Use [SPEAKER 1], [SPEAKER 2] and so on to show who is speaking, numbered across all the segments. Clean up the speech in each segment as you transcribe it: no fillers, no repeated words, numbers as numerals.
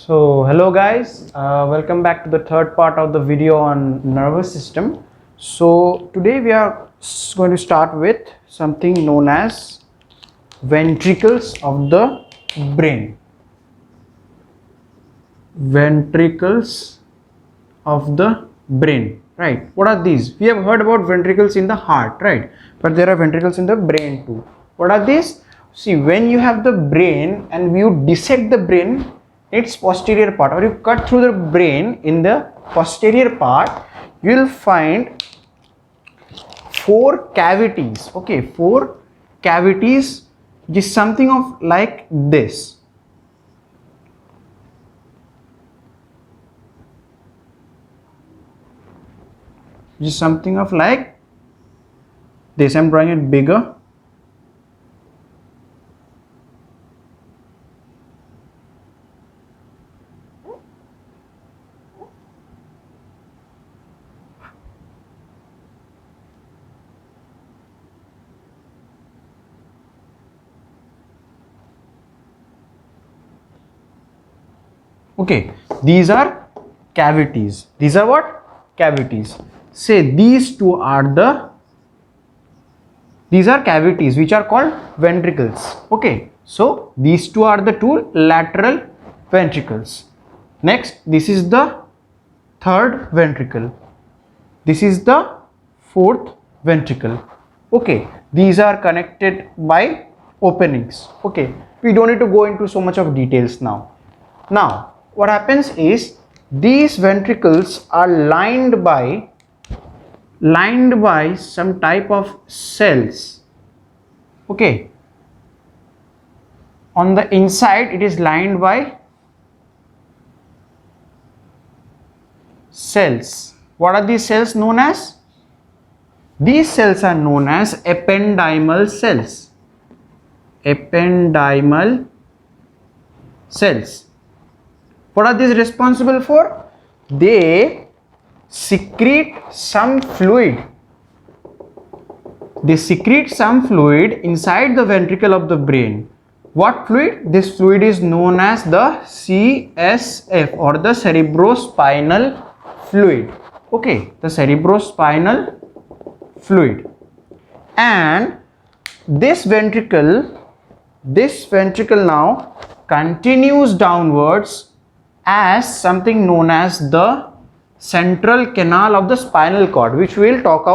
[SPEAKER 1] Hello guys, welcome back to the third part of the video on nervous system. So today we are going to start with something known as ventricles of the brain. Ventricles of the brain, right? What are these? We have heard about ventricles in the heart, right? But there are ventricles in the brain too. What are these? See, when you have the brain and you dissect the brain, its posterior part, or you cut through the brain in the posterior part, you will find four cavities. Okay, four cavities, which is something of like this. Which is something of like this. I'm drawing it bigger. Okay, these are cavities. These are what? Cavities. Say these two are these are cavities which are called ventricles. Okay, so these two are the two lateral ventricles. Next, this is the third ventricle. This is the fourth ventricle. Okay, these are connected by openings. Okay, we don't need to go into so much of details now. Now, what happens is these ventricles are lined by some type of cells. Okay, on the inside it is lined by cells. What are these cells known as? These cells are known as ependymal cells. Ependymal cells. What are these responsible for? They secrete some fluid. They secrete some fluid inside the ventricle of the brain. What fluid? This fluid is known as the CSF, or the cerebrospinal fluid. Okay, the cerebrospinal fluid. And this ventricle now continues downwards as something known as the central canal of the spinal cord, which we will talk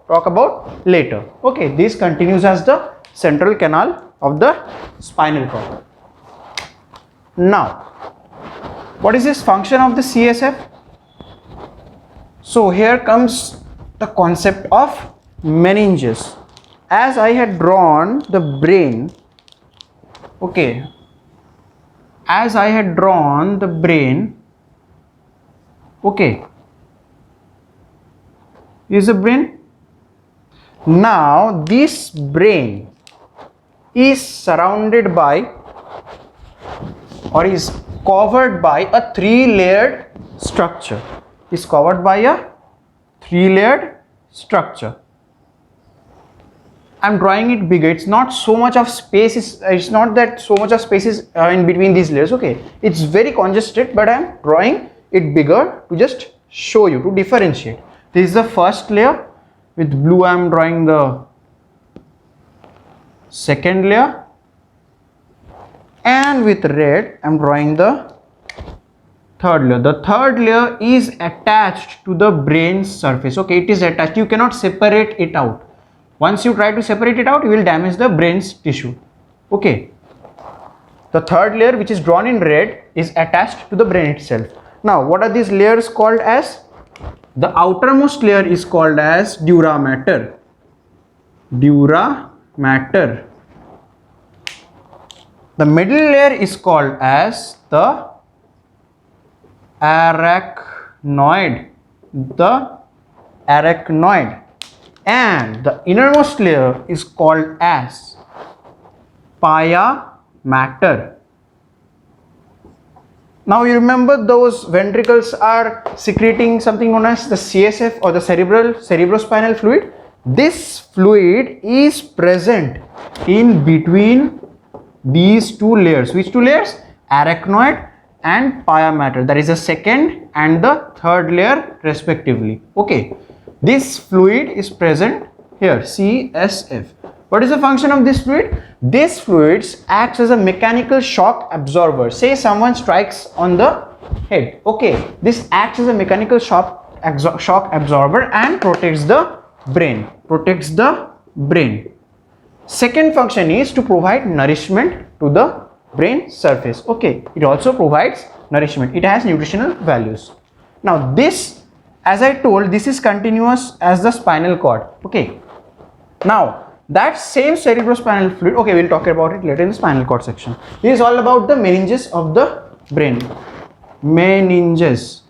[SPEAKER 1] about later. Okay, this continues as the central canal of the spinal cord. Now, what is this function of the CSF? So here comes the concept of meninges. As I had drawn the brain, okay, as I had drawn the brain, okay, is the brain. Now this brain is surrounded by, or is covered by, a three-layered structure. Is covered by a three-layered structure. I'm drawing it bigger. It's not so much of space. It's not that so much of space is in between these layers. Okay, it's very congested, but I'm drawing it bigger to just show you, to differentiate. This is the first layer. With blue, I'm drawing the second layer, and with red, I'm drawing the third layer. The third layer is attached to the brain surface. Okay, it is attached. You cannot separate it out. Once you try to separate it out, you will damage the brain's tissue. Okay, the third layer, which is drawn in red, is attached to the brain itself. Now, what are these layers called as? The outermost layer is called as dura mater. Dura mater. The middle layer is called as the arachnoid. The arachnoid. And the innermost layer is called as pia mater. Now you remember those ventricles are secreting something known as the CSF, or the cerebrospinal fluid. This fluid is present in between these two layers. Which two layers? Arachnoid and pia mater. That is the second and the third layer respectively. Okay, this fluid is present here, CSF. What is the function of this fluid? This fluid acts as a mechanical shock absorber. Say someone strikes on the head. Okay, this acts as a mechanical shock absorber and protects the brain. Second function is to provide nourishment to the brain surface. Okay, it also provides nourishment. It has nutritional values. Now this, as I told, this is continuous as the spinal cord. Okay, now that same cerebrospinal fluid, okay, we'll talk about it later in the spinal cord section. This is all about the meninges of the brain. Meninges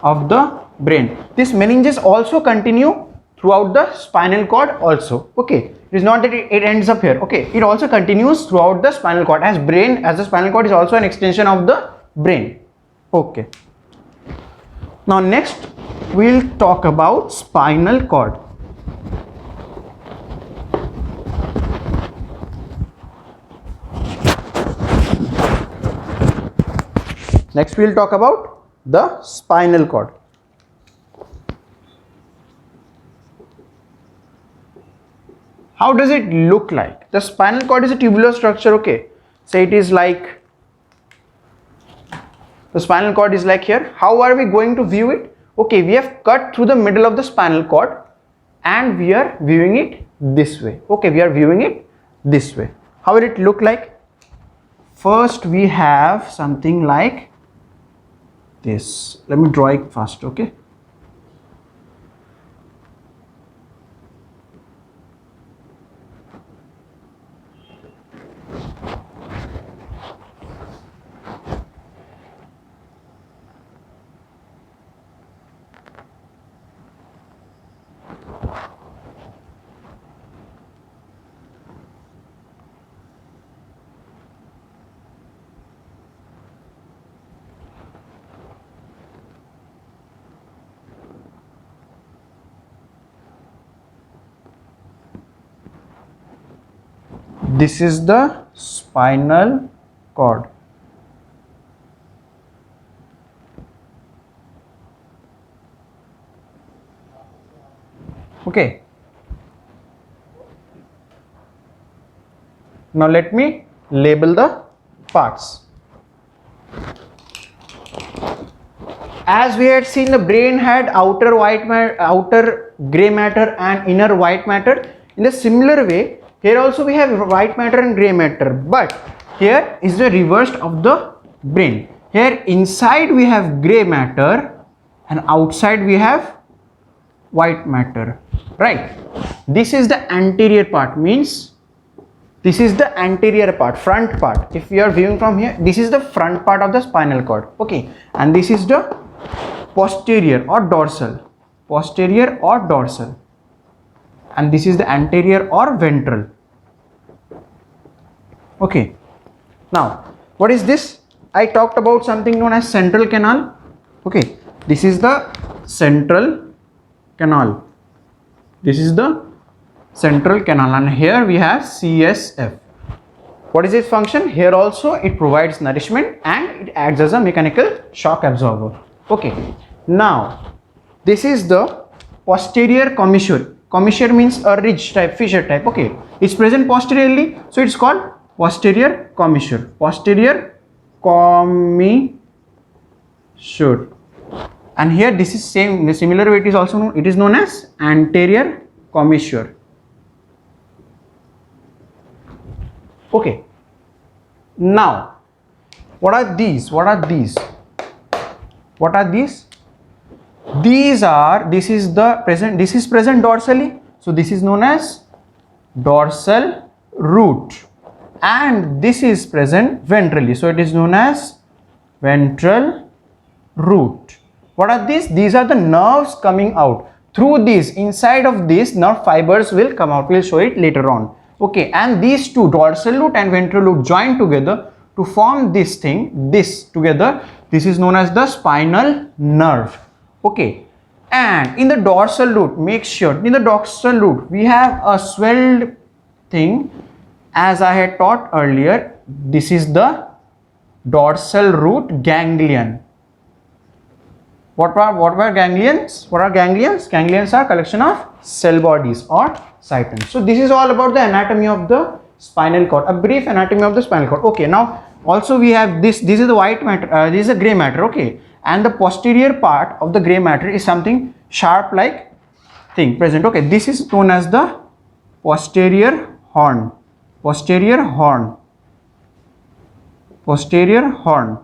[SPEAKER 1] of the brain. This meninges also continue throughout the spinal cord also. Okay, it is not that it ends up here. Okay, it also continues throughout the spinal cord, as the spinal cord is also an extension of the brain. Okay, now next we'll talk about spinal cord. Next we'll talk about the spinal cord. How does it look like? The spinal cord is a tubular structure. Okay, so it is like, the spinal cord is like here. How are we going to view it? Okay, we have cut through the middle of the spinal cord and we are viewing it this way. Okay, we are viewing it this way. How will it look like? First we have something like this. Let me draw it first. Okay, this is the spinal cord. Okay, now let me label the parts. As we had seen, the brain had outer gray matter and inner white matter. In a similar way, here also we have white matter and gray matter, but here is the reverse of the brain. Here inside we have gray matter and outside we have white matter, right? This is the anterior part, means this is the anterior part, front part. If we are viewing from here, this is the front part of the spinal cord. Okay, and this is the posterior or dorsal, and this is the anterior or ventral. Okay, now what is this? I talked about something known as central canal. Okay, this is the central canal. This is the central canal, and here we have CSF. What is its function? Here also it provides nourishment and it acts as a mechanical shock absorber. Okay, now this is the posterior commissure. Commissure means a ridge type, fissure type. Okay, it's present posteriorly, so it's called posterior commissure. Posterior commissure. And here this is same, the similar way it is also known, it is known as anterior commissure. Okay, now what are these? This is present dorsally, so this is known as dorsal root, and this is present ventrally, so it is known as ventral root. What are these? These are the nerves coming out. Through this, inside of this, nerve fibers will come out. We'll show it later on. Okay, and these two, dorsal root and ventral root, join together to form this thing, this together. This is known as the spinal nerve. Okay, and in the dorsal root, make sure in the dorsal root we have a swelled thing, as I had taught earlier. This is the dorsal root ganglion. What were ganglions? What are ganglions? Ganglions are collection of cell bodies or cytons. So this is all about the anatomy of the spinal cord, a brief anatomy of the spinal cord. Okay, now also we have this is the white matter, this is a gray matter, okay, and the posterior part of the gray matter is something sharp like thing present. Okay, this is known as the posterior horn, posterior horn, posterior horn,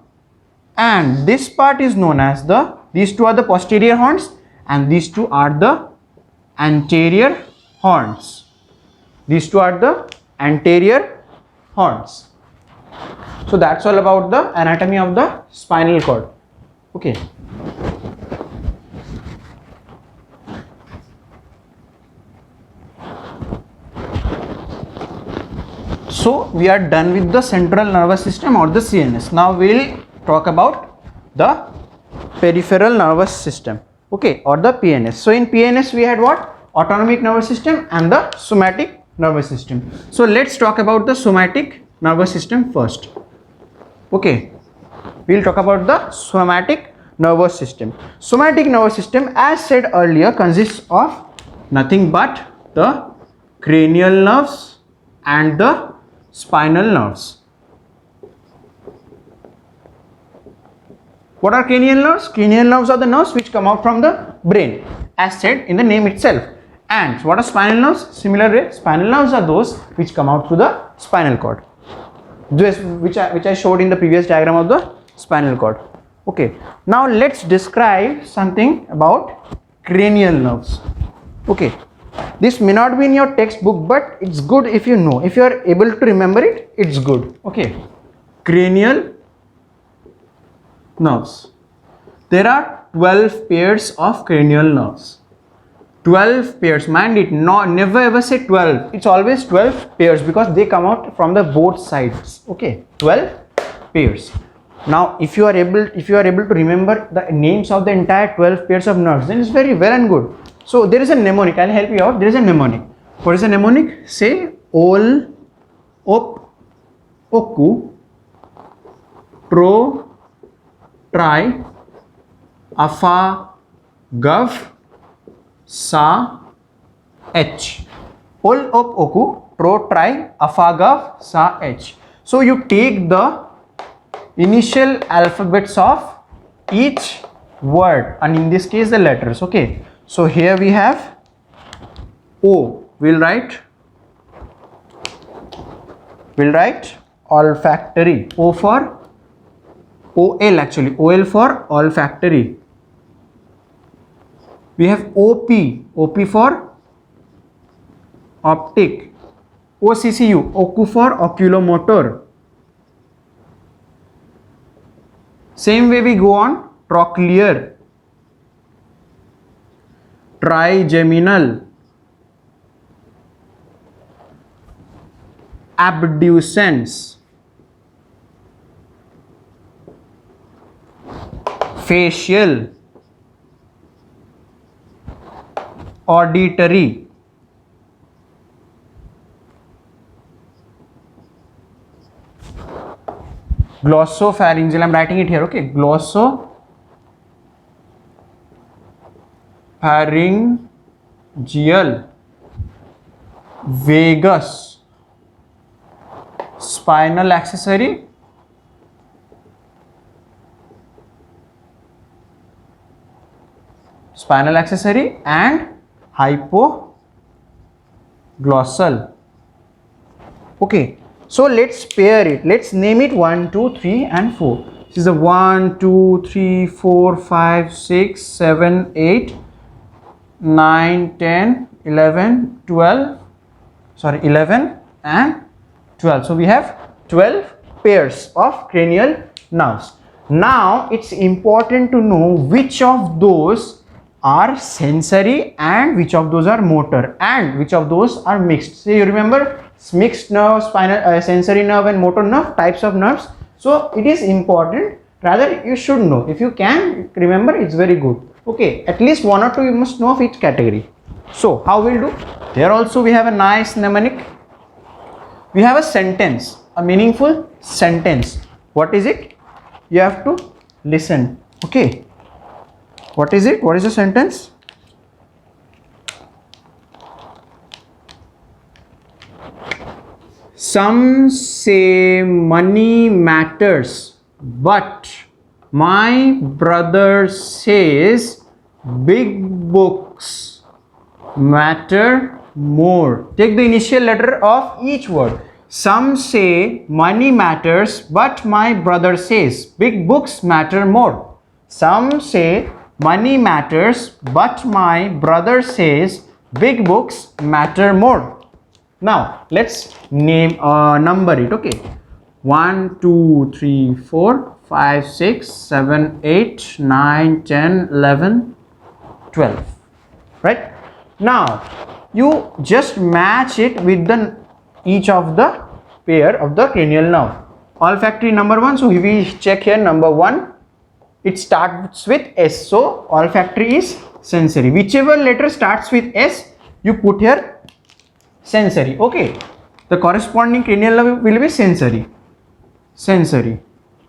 [SPEAKER 1] and this part is known as the, these two are the posterior horns and these two are the anterior horns. These two are the anterior horns. So that's all about the anatomy of the spinal cord. Okay. So we are done with the central nervous system or the CNS. Now we will talk about the peripheral nervous system, okay, or the PNS. So in PNS we had what? Autonomic nervous system and the somatic nervous system. So let's talk about the somatic nervous system first. Okay, we will talk about the somatic nervous system. Somatic nervous system, as said earlier, consists of nothing but the cranial nerves and the spinal nerves. What are cranial nerves? Cranial nerves are the nerves which come out from the brain, as said in the name itself. And what are spinal nerves? Similarly, spinal nerves are those which come out through the spinal cord, which I showed in the previous diagram of the spinal cord. Okay, now let's describe something about cranial nerves. Okay, this may not be in your textbook, but it's good if you know. If you are able to remember it, it's good. Okay, cranial nerves. There are 12 pairs of cranial nerves. 12 pairs, mind it, never ever say 12, it's always 12 pairs because they come out from the both sides. Okay, 12 pairs. Now if you are able to remember the names of the entire 12 pairs of nerves, then it's very well and good. So there is a mnemonic, I'll help you out. There is a mnemonic. What is a mnemonic? Say ol, op, oku, tro, try, afa, gav, sa, h. Ol, op, oku, tro, try, afa, gav, sa, h. So you take the initial alphabets of each word, and in this case the letters. Okay, so here we have O. We'll write olfactory. O for OL, actually OL for olfactory. We have OP for optic. OCCU, oku for oculomotor. Same way we go on. Trochlear, trigeminal, abducens, facial, auditory, glossopharyngeal. I'm writing it here. Okay, glossopharyngeal, vagus, spinal accessory, and hypoglossal. Okay, so let's pair it. Let's name it 1, 2, 3 and 4. This is a 1, 2, 3, 4, 5, 6, 7, 8, 9, 10, 11, 12. Sorry, 11 and 12. So we have 12 pairs of cranial nerves. Now it's important to know which of those are sensory and which of those are motor and which of those are mixed. So you remember mixed nerve, spinal, sensory nerve and motor nerve, types of nerves. So it is important, rather you should know. If you can remember, it's very good. Okay, at least 1 or 2 you must know of each category. So how we'll do? Here also we have a nice mnemonic. We have a sentence, a meaningful sentence. What is it? You have to listen. Okay. What is it? What is the sentence? Some say money matters, but my brother says big books matter more. Take the initial letter of each word. Some say money matters, but my brother says big books matter more. Some say money matters, but my brother says big books matter more. Now let's name number it. Okay, 1 2 3 4 5 6 7 8 9 10 11 12. Right now you just match it with the each of the pair of the cranial nerve. Olfactory number 1, so we check here number 1, it starts with S, so olfactory is sensory. Whichever letter starts with S, you put here sensory. Okay, the corresponding cranial nerve will be sensory. Sensory.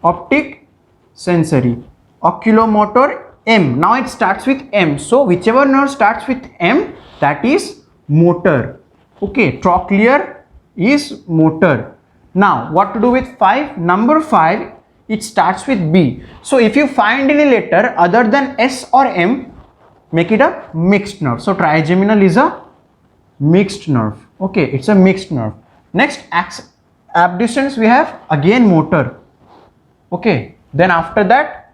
[SPEAKER 1] Optic, sensory. Oculomotor, M. Now it starts with M, so whichever nerve starts with M, that is motor. Okay, trochlear is motor. Now what to do with 5? Number 5, it starts with B. So if you find any letter other than S or M, make it a mixed nerve. So trigeminal is a mixed nerve. Okay, it's a mixed nerve. Next, abducens we have again motor. Okay, then after that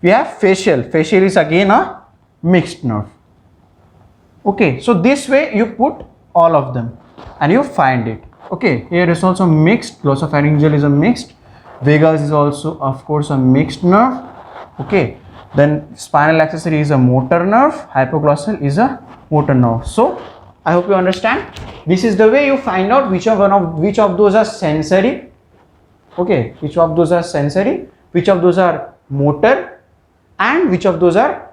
[SPEAKER 1] we have facial. Facial is again a mixed nerve. Okay, so this way you put all of them and you find it. Okay, here is also mixed. Glossopharyngeal is a mixed. Vagus is also of course a mixed nerve. Okay, then spinal accessory is a motor nerve. Hypoglossal is a motor nerve. So I hope you understand. This is the way you find out which of those are sensory. Okay, which of those are sensory, which of those are motor, and which of those are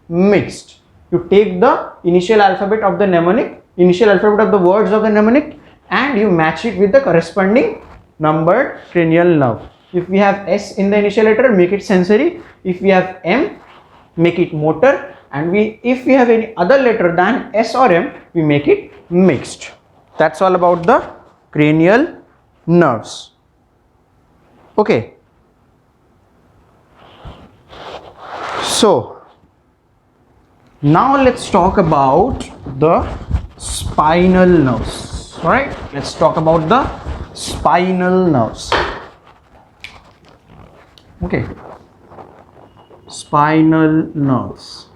[SPEAKER 1] mixed. You take the initial alphabet of the mnemonic, initial alphabet of the words of the mnemonic, and you match it with the corresponding numbered cranial nerve. If we have S in the initial letter, make it sensory. If we have M, make it motor. And if we have any other letter than S or M, we make it mixed. That's all about the cranial nerves. Okay. So now let's talk about the spinal nerves. Alright, let's talk about the spinal nerves. Okay, spinal nerves.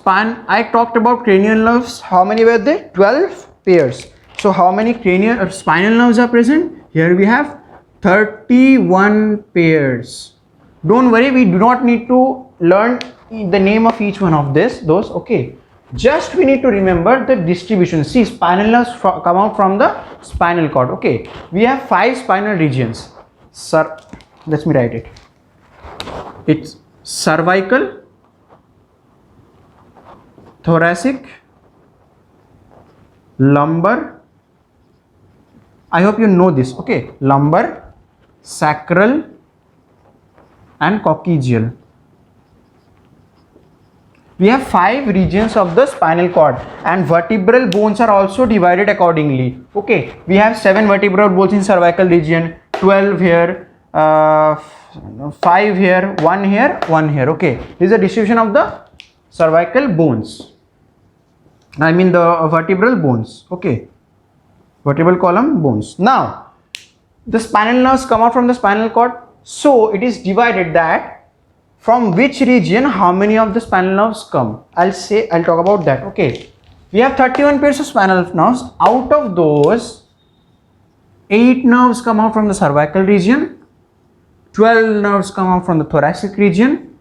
[SPEAKER 1] I talked about cranial nerves. How many were there? 12 pairs. So how many cranial or spinal nerves are present? Here we have 31 pairs. Don't worry, we do not need to learn the name of each one of those. Okay, just we need to remember the distribution. See, spinal nerves come out from the spinal cord. Okay, we have 5 spinal regions. Let me write it. It's cervical, thoracic, lumbar. I hope you know this. Okay, lumbar, sacral, and coccygeal. We have 5 regions of the spinal cord, and vertebral bones are also divided accordingly. Okay, we have 7 vertebral bones in cervical region, 12 here, 5 here, 1 here, 1 here. Okay, this is the distribution of the cervical bones. I mean the vertebral bones. Okay, vertebral column bones. Now the spinal nerves come out from the spinal cord, so it is divided that from which region how many of the spinal nerves come. I'll talk about that. Okay, we have 31 pairs of spinal nerves. Out of those, 8 nerves come out from the cervical region, 12 nerves come out from the thoracic region,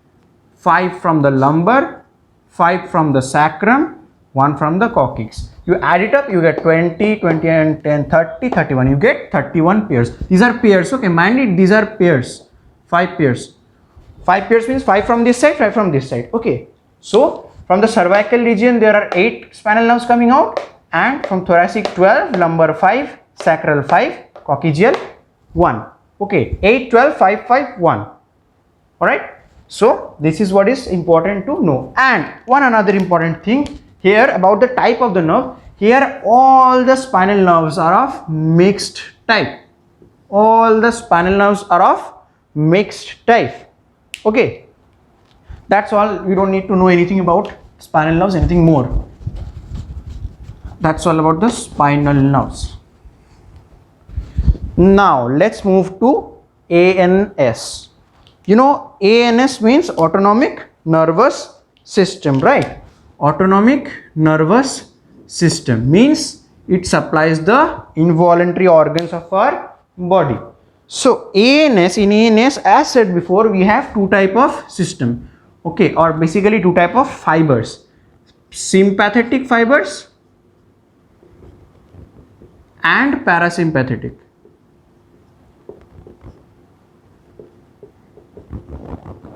[SPEAKER 1] 5 from the lumbar, 5 from the sacrum, 1 from the coccyx. You add it up, you get 20, 20 and 10, 30, 31. You get 31 pairs. These are pairs. Okay, mind it, these are pairs. 5 pairs. 5 pairs means 5 from this side, 5 from this side. Okay, so from the cervical region there are 8 spinal nerves coming out, and from thoracic 12, lumbar 5, sacral 5, coccygeal 1. Okay, 8, 12, 5, 5, 1. All right. So this is what is important to know. And one another important thing here about the type of the nerve. Here all the spinal nerves are of mixed type. All the spinal nerves are of mixed type. Okay. That's all. We don't need to know anything about spinal nerves, anything more. That's all about the spinal nerves. Now let's move to ANS. You know, ANS means autonomic nervous system, right? Autonomic nervous system means it supplies the involuntary organs of our body. So ANS, in ANS, as said before, we have two type of system. Okay, or basically two type of fibers. Sympathetic fibers and parasympathetic.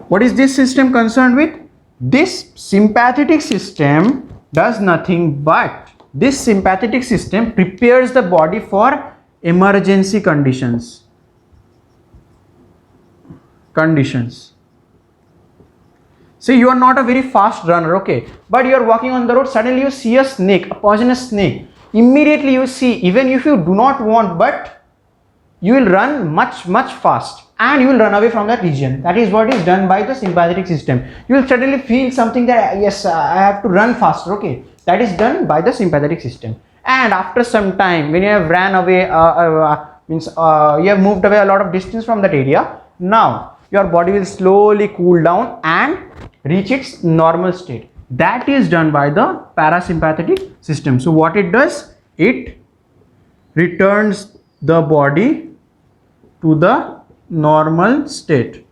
[SPEAKER 1] What is this system concerned with? This sympathetic system does nothing but this sympathetic system prepares the body for emergency conditions. Say you are not a very fast runner, okay, but you are walking on the road, suddenly you see a snake, a poisonous snake. Immediately you see, even if you do not want, but you will run much fast and you will run away from that region. That is what is done by the sympathetic system. You will suddenly feel something that yes, I have to run faster. Okay, that is done by the sympathetic system. And after some time, when you have ran away, you have moved away a lot of distance from that area, now your body will slowly cool down and reach its normal state. That is done by the parasympathetic system. So what it does, it returns the body to the normal state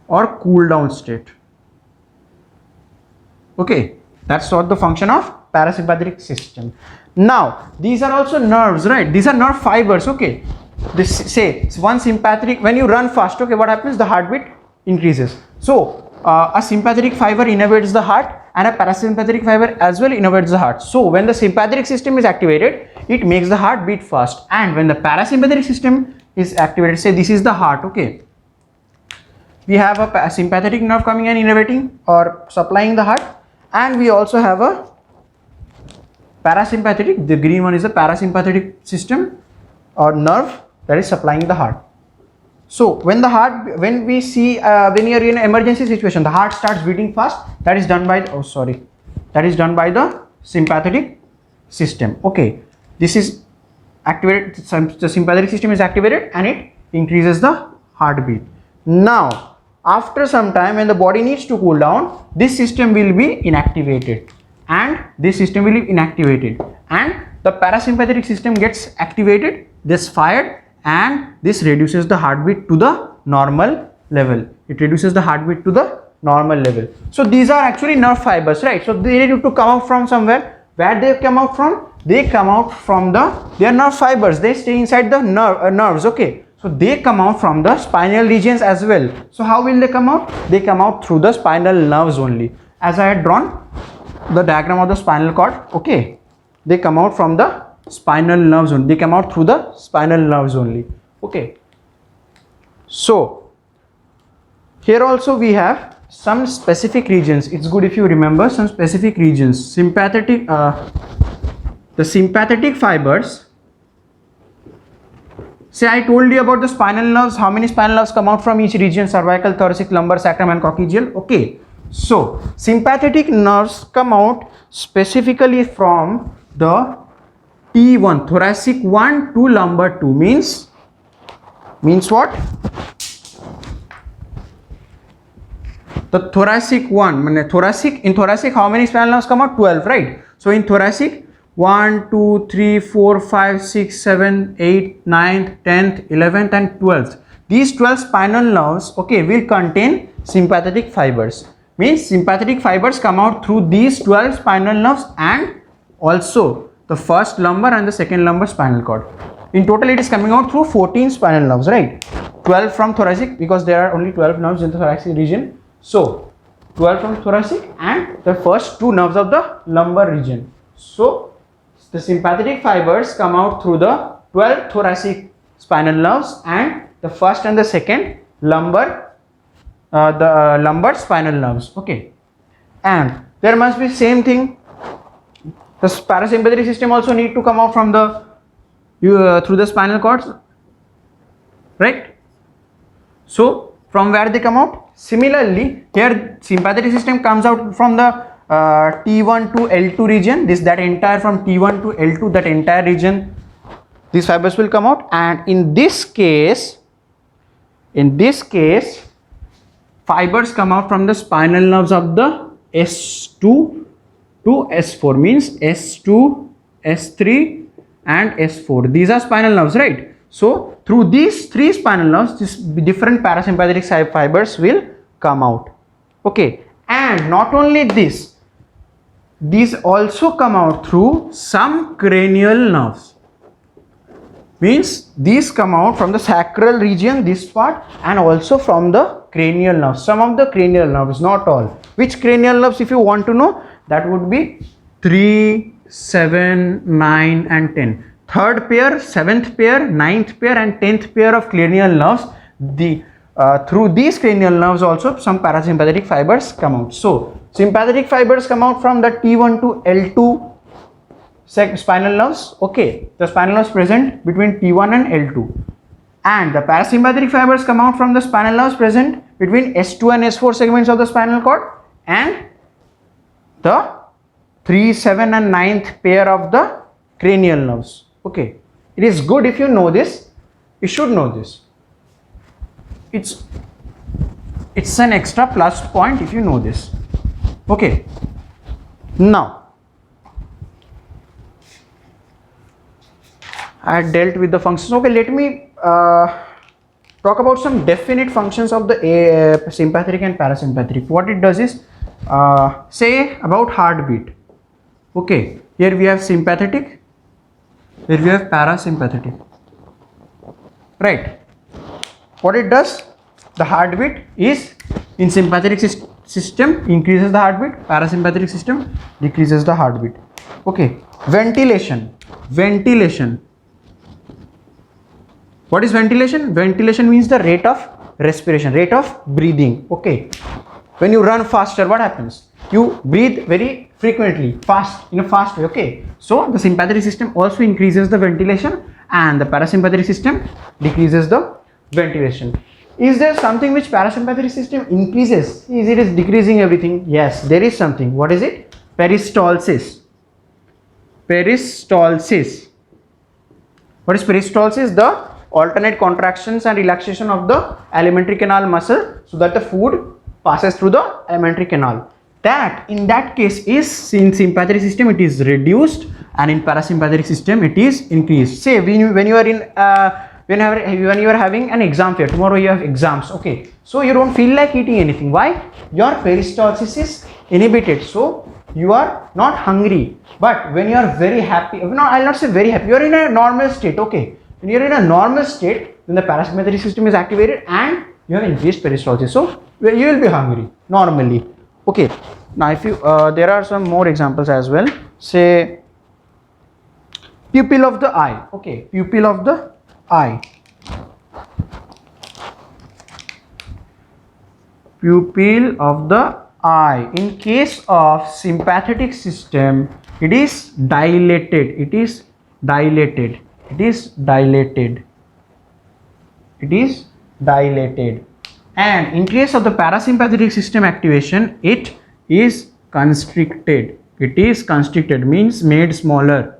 [SPEAKER 1] or cool down state. Okay, that's what the function of parasympathetic system. Now these are also nerves, right? These are nerve fibers. Okay, this say it's one sympathetic. When you run fast, okay, what happens? The heartbeat increases. So a sympathetic fiber innervates the heart and a parasympathetic fiber as well innervates the heart. So when the sympathetic system is activated, it makes the heart beat fast, and when the parasympathetic system is activated, say this is the heart, okay, we have a sympathetic nerve coming and innervating or supplying the heart, and we also have a parasympathetic, the green one is the parasympathetic system or nerve that is supplying the heart. So when the heart, when we see when you are in an emergency situation, the heart starts beating fast, that is done by that is done by the sympathetic system. Okay, this is activated, the sympathetic system is activated and it increases the heartbeat. Now after some time, when the body needs to cool down, this system will be inactivated and this system will be inactivated, and the parasympathetic system gets activated, this fired, and this reduces the heartbeat to the normal level. It reduces the heartbeat to the normal level. So these are actually nerve fibers, right? So they need to come out from somewhere. Where they come out from? They come out from they are nerve fibers. They stay inside the nerves. Okay, so they come out from the spinal regions as well. So how will they come out? They come out through the spinal nerves only, as I had drawn the diagram of the spinal cord. Okay, they come out from the spinal nerves only. They come out through the spinal nerves only. Okay, so here also we have some specific regions. It's good if you remember some specific regions. Sympathetic, the sympathetic fibers. Say I told you about the spinal nerves. How many spinal nerves come out from each region? Cervical, thoracic, lumbar, sacrum and coccygeal. Okay, so sympathetic nerves come out specifically from the T1, thoracic 1 to lumbar 2, means what? The thoracic one, in thoracic how many spinal nerves come out? 12, right? So in thoracic 1, 2, 3, 4, 5, 6, 7, 8, 9, 10th, 11th and 12th. These 12 spinal nerves, okay, will contain sympathetic fibers. Means sympathetic fibers come out through these 12 spinal nerves and also the first lumbar and the second lumbar spinal cord. In total it is coming out through 14 spinal nerves, right? 12 from thoracic, because there are only 12 nerves in the thoracic region. So 12 from thoracic and the first two nerves of the lumbar region. So the sympathetic fibers come out through the 12 thoracic spinal nerves and the first and the second lumbar lumbar spinal nerves. Okay, and there must be same thing. The parasympathetic system also need to come out from the through the spinal cords, right? So from where they come out? Similarly, here sympathetic system comes out from the T1 to L2 region. That entire from T1 to L2, that entire region, these fibers will come out. And in this case, fibers come out from the spinal nerves of the S2 to S4, means S2, S3 and S4. These are spinal nerves, right? So through these three spinal nerves, this different parasympathetic fibers will come out. Okay, and not only this, these also come out through some cranial nerves. Means these come out from the sacral region, this part, and also from the cranial nerves. Some of the cranial nerves, not all. Which cranial nerves, if you want to know, that would be 3, 7, 9 and 10. Third pair, 7th pair, 9th pair and 10th pair of cranial nerves. Through these cranial nerves also some parasympathetic fibers come out. So sympathetic fibers come out from the T1 to L2 spinal nerves. Okay, the spinal nerves present between T1 and L2, and the parasympathetic fibers come out from the spinal nerves present between S2 and S4 segments of the spinal cord, and the 3, 7 and 9th pair of the cranial nerves. Okay, it is good if you know this. You should know this. It's an extra plus point if you know this. Okay, now I had dealt with the functions. Okay, let me talk about some definite functions of the sympathetic and parasympathetic. What it does is, say about heartbeat. Okay, here we have sympathetic, here we have parasympathetic, right? What it does, the heartbeat is in sympathetic system increases the heartbeat, parasympathetic system decreases the heartbeat. Okay, ventilation. What is ventilation? Ventilation means the rate of respiration, rate of breathing. Okay, when you run faster, what happens? You breathe very frequently, in a fast way. Okay, so the sympathetic system also increases the ventilation and the parasympathetic system decreases the ventilation. Is there something which parasympathetic system increases? Is it decreasing everything? Yes, there is something. What is it? Peristalsis. What is peristalsis? The alternate contractions and relaxation of the alimentary canal muscle so that the food passes through the alimentary canal. That in that case is in sympathetic system it is reduced, and in parasympathetic system it is increased. Say when you are in when you are having an exam fair, tomorrow you have exams. Okay, so you don't feel like eating anything. Why? Your peristalsis is inhibited, so you are not hungry. But when you are very happy, no, I'll not say very happy, you are in a normal state. Okay, when you are in a normal state, then the parasympathetic system is activated and you have increased peristalsis, so you will be hungry normally. Okay, now if you there are some more examples as well. Say pupil of the eye. Okay, pupil of the eye. Pupil of the eye. In case of sympathetic system, it is dilated. It is dilated. And in case of the parasympathetic system activation, it is constricted. Means made smaller.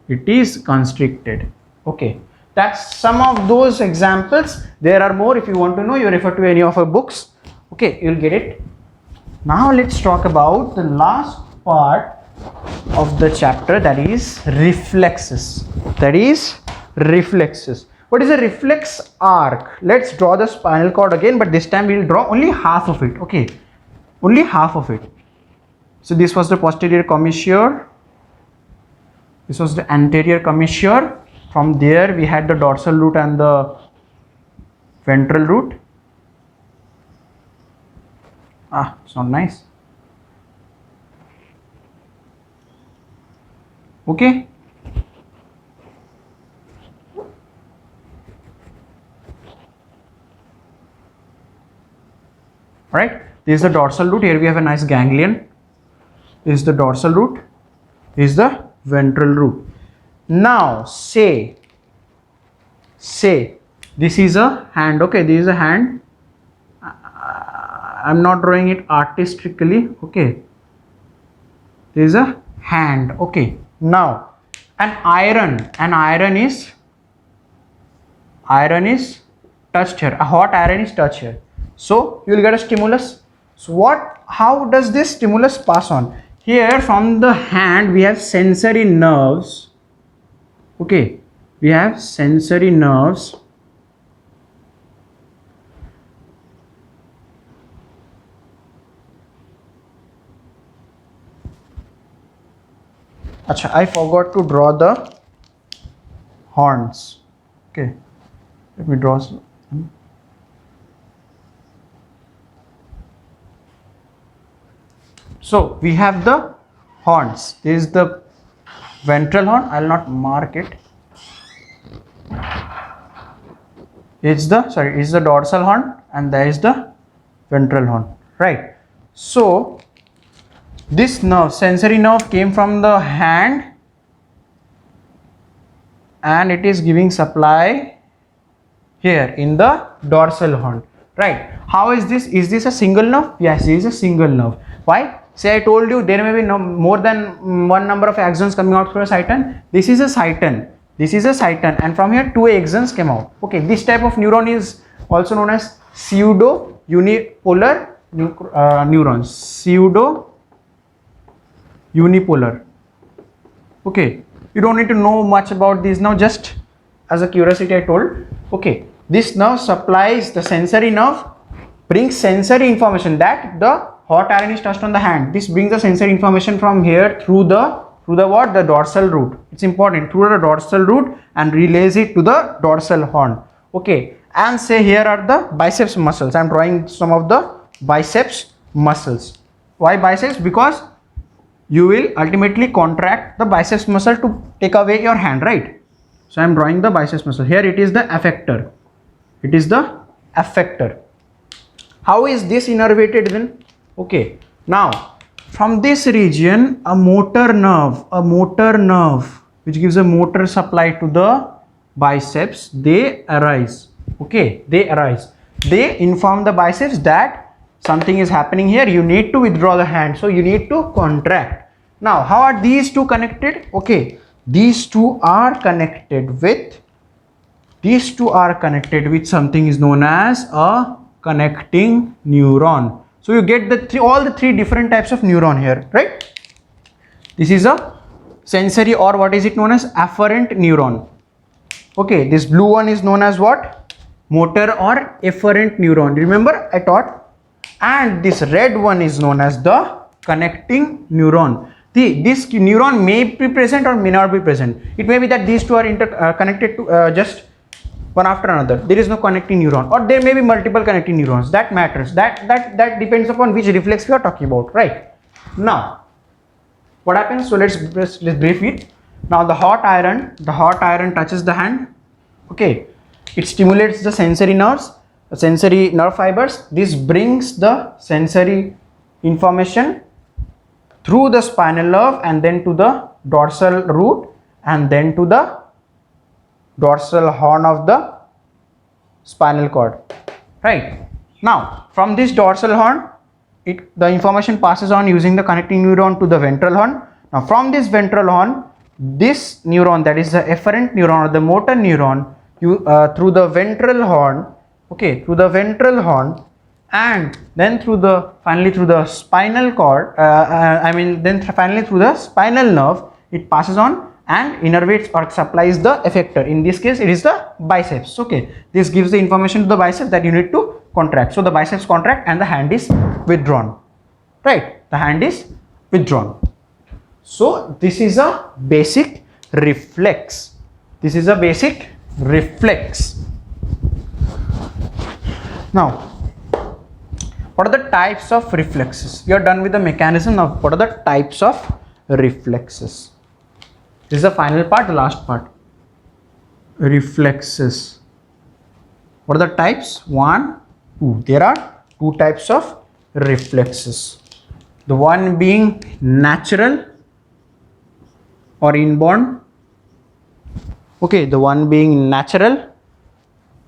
[SPEAKER 1] It is constricted. Okay, that's some of those examples. There are more. If you want to know, you refer to any of our books. Okay, you'll get it. Now let's talk about the last part of the chapter, that is reflexes. What is a reflex arc? Let's draw the spinal cord again, but this time we will draw only half of it. Okay, only half of it. So this was the posterior commissure, this was the anterior commissure. From there we had the dorsal root and the ventral root. It's not nice. Okay, right? This is the dorsal root. Here we have a nice ganglion. This is the dorsal root. This is the ventral root. Now say this is a hand. Okay, this is a hand. I'm not drawing it artistically. Okay, this is a hand. Okay, now an iron is touched here. A hot iron is touched here. So you will get a stimulus. So how does this stimulus pass on? Here from the hand we have sensory nerves. Okay, we have sensory nerves. Achha, I forgot to draw the horns. Okay, let me draw some. So we have the horns. This is the ventral horn. I will not mark it. It's the dorsal horn, and there is the ventral horn, right? So this nerve, sensory nerve, came from the hand and it is giving supply here in the dorsal horn, right? How is this? Is this a single nerve? Yes, it is a single nerve. Why? Say I told you there may be more than one number of axons coming out through a citon. This is a citon. This is a citon, and from here two axons came out. Okay, this type of neuron is also known as pseudo unipolar neurons. Pseudo unipolar. Okay, you don't need to know much about these now, just as a curiosity I told. Okay, this nerve supplies the sensory nerve, brings sensory information that the hot iron is touched on the hand. This brings the sensory information from here through the what? The dorsal root. It's important, through the dorsal root, and relays it to the dorsal horn. Okay, and say here are the biceps muscles. I'm drawing some of the biceps muscles. Why biceps? Because you will ultimately contract the biceps muscle to take away your hand, right? So I'm drawing the biceps muscle. Here it is the affector. It is the affector. How is this innervated then? Okay, now from this region a motor nerve which gives a motor supply to the biceps, they arise. Okay, they arise. They inform the biceps that something is happening here, you need to withdraw the hand, so you need to contract. Now how are these two connected? Okay, these two are connected with something is known as a connecting neuron. So you get all the three different types of neuron here, right? This is a sensory, or what is it known as, afferent neuron. Okay, this blue one is known as what? Motor or efferent neuron. Remember I taught? And this red one is known as the connecting neuron. This neuron may be present or may not be present. It may be that these two are connected to just one after another. There is no connecting neuron, or there may be multiple connecting neurons. That matters. That depends upon which reflex we are talking about, right? Now what happens? So let's brief it. Now the hot iron touches the hand. Okay, it stimulates the sensory nerves, the sensory nerve fibers. This brings the sensory information through the spinal nerve and then to the dorsal root and then to the dorsal horn of the spinal cord, right? Now from this dorsal horn, the information passes on using the connecting neuron to the ventral horn. Now from this ventral horn, this neuron, that is the efferent neuron or the motor neuron, through the ventral horn, okay, through the ventral horn, and then finally through the spinal cord, finally through the spinal nerve, it passes on and innervates or supplies the effector. In this case it is the biceps. Okay, this gives the information to the biceps that you need to contract. So the biceps contract and the hand is withdrawn, right? The hand is withdrawn. So this is a basic reflex. This is a basic reflex. Now what are the types of reflexes? We are done with the mechanism. Now what are the types of reflexes? This is the final part, the last part. Reflexes. What are the types? 1, 2. There are two types of reflexes. The one being natural or inborn. Okay, the one being natural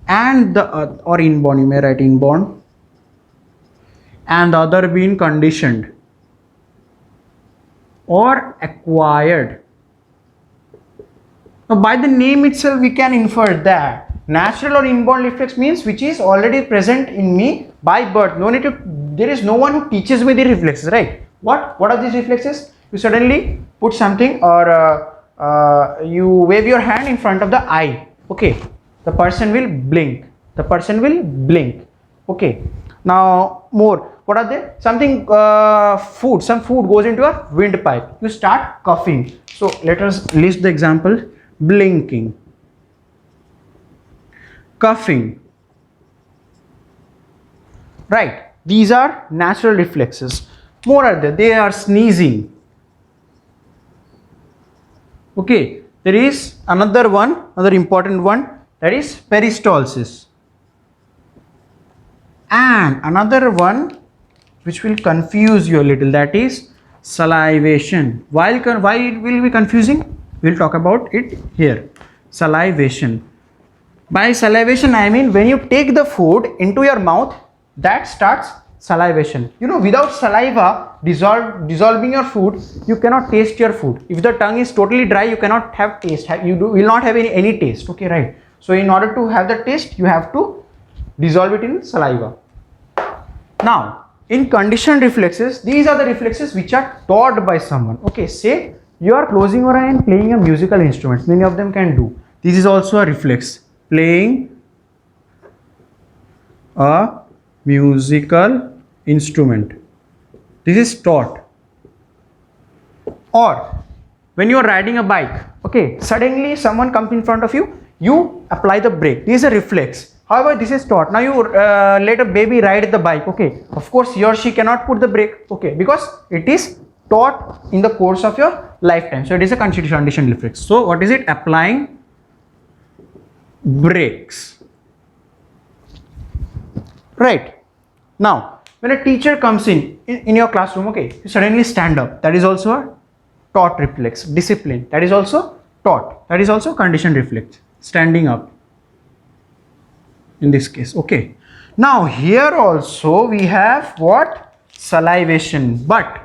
[SPEAKER 1] and the or inborn, you may write inborn, and the other being conditioned or acquired. Now by the name itself we can infer that natural or inborn reflex means which is already present in me by birth. No need to, there is no one who teaches me the reflexes, right? What are these reflexes? You suddenly put something or you wave your hand in front of the eye, okay, the person will blink, okay. Now more, what are they? Something food, some food goes into a windpipe, you start coughing. So let us list the example: blinking, coughing, right? These are natural reflexes. More are there, they are sneezing. Okay, there is another one, another important one, that is peristalsis, and another one which will confuse you a little, that is salivation. Why it will be confusing? We'll talk about it here. Salivation. By salivation I mean when you take the food into your mouth, that starts salivation. You know, without saliva dissolving your food, you cannot taste your food. If the tongue is totally dry, you cannot have taste. You will not have any taste. Okay, right? So in order to have the taste, you have to dissolve it in saliva. Now in conditioned reflexes, these are the reflexes which are taught by someone. Okay, say you are closing your eye and playing a musical instrument. Many of them can do. This is also a reflex. Playing a musical instrument. This is taught. Or when you are riding a bike, okay, suddenly someone comes in front of you, you apply the brake. This is a reflex. However, this is taught. Now you let a baby ride the bike, okay, of course he or she cannot put the brake, okay, because it is taught in the course of your lifetime. So it is a conditioned reflex. So what is it? Applying brakes, right? Now when a teacher comes in your classroom, okay, you suddenly stand up. That is also a taught reflex. Discipline, that is also taught. That is also conditioned reflex. Standing up in this case, okay. Now here also we have what? Salivation. But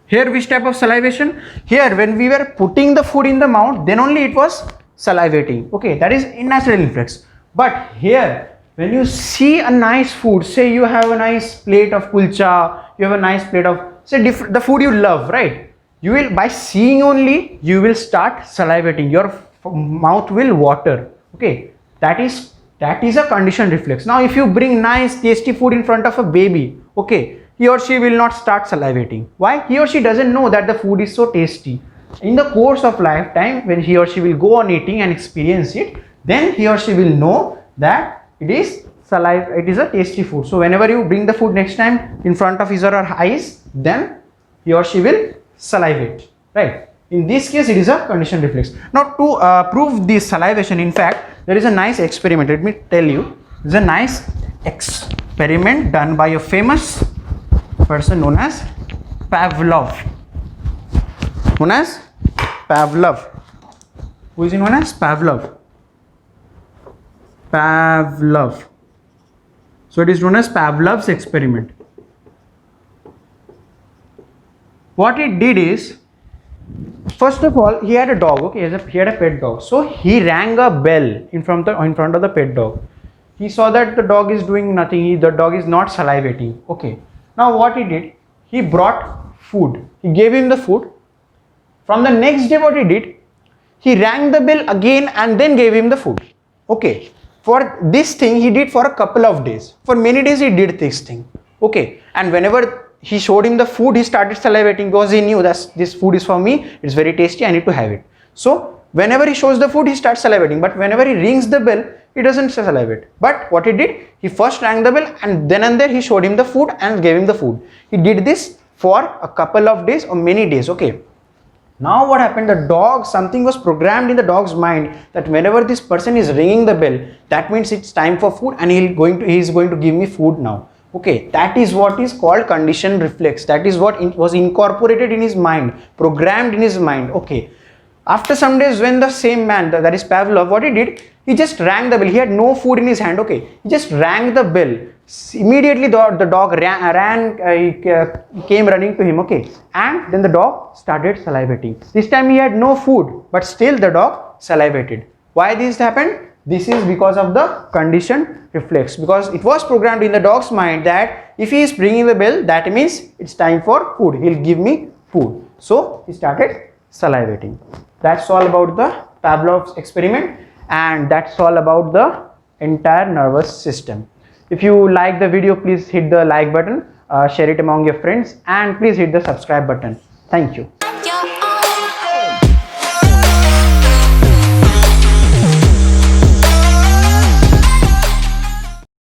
[SPEAKER 1] here which type of salivation? Here when we were putting the food in the mouth, then only it was salivating, okay, that is natural reflex. But here when you see a nice food, say you have a nice plate of kulcha, you have a nice plate of, say, the food you love, right? You will, by seeing only, you will start salivating, your mouth will water, okay. That is a conditioned reflex. Now if you bring nice tasty food in front of a baby, okay, he or she will not start salivating. Why? He or she doesn't know that the food is so tasty. In the course of lifetime, when he or she will go on eating and experience it, then he or she will know that it is saliva, it is a tasty food. So whenever you bring the food next time in front of his or her eyes, then he or she will salivate, right? In this case it is a conditioned reflex. Now to prove this salivation, in fact there is a nice experiment. Let me tell you, there is a nice experiment done by a famous person known as Pavlov. Known as Pavlov. Who is he known as? Pavlov. Pavlov. So it is known as Pavlov's experiment. What he did is, first of all, he had a dog, okay, he had a pet dog. So he rang a bell in front of the pet dog. He saw that the dog is doing nothing, the dog is not salivating, okay. Now what he did, he brought food, he gave him the food. From the next day what he did, he rang the bell again and then gave him the food, okay. For this thing he did for a couple of days. For many days he did this thing, okay. And whenever he showed him the food, he started salivating because he knew that this food is for me, it's very tasty, I need to have it. So whenever he shows the food, he starts salivating, but whenever he rings the bell, he doesn't salivate. But what he did, he first rang the bell and then and there he showed him the food and gave him the food. He did this for a couple of days or many days, okay. Now what happened, the dog, something was programmed in the dog's mind that whenever this person is ringing the bell, that means it's time for food and he is going to give me food now, Okay, that is what is called conditioned reflex. That is what was incorporated in his mind, programmed in his mind. Okay. After some days, when the same man, that is Pavlov, what he did, he just rang the bell. He had no food in his hand. Okay, he just rang the bell. Immediately, the dog came running to him. Okay, and then the dog started salivating. This time he had no food, but still the dog salivated. Why this happened? This is because of the conditioned reflex, because it was programmed in the dog's mind that if he is ringing the bell, that means it's time for food. He'll give me food. So he started salivating. That's all about the Pavlov's experiment, and that's all about the entire nervous system. If you like the video, please hit the like button, share it among your friends, and please hit the subscribe button. Thank you.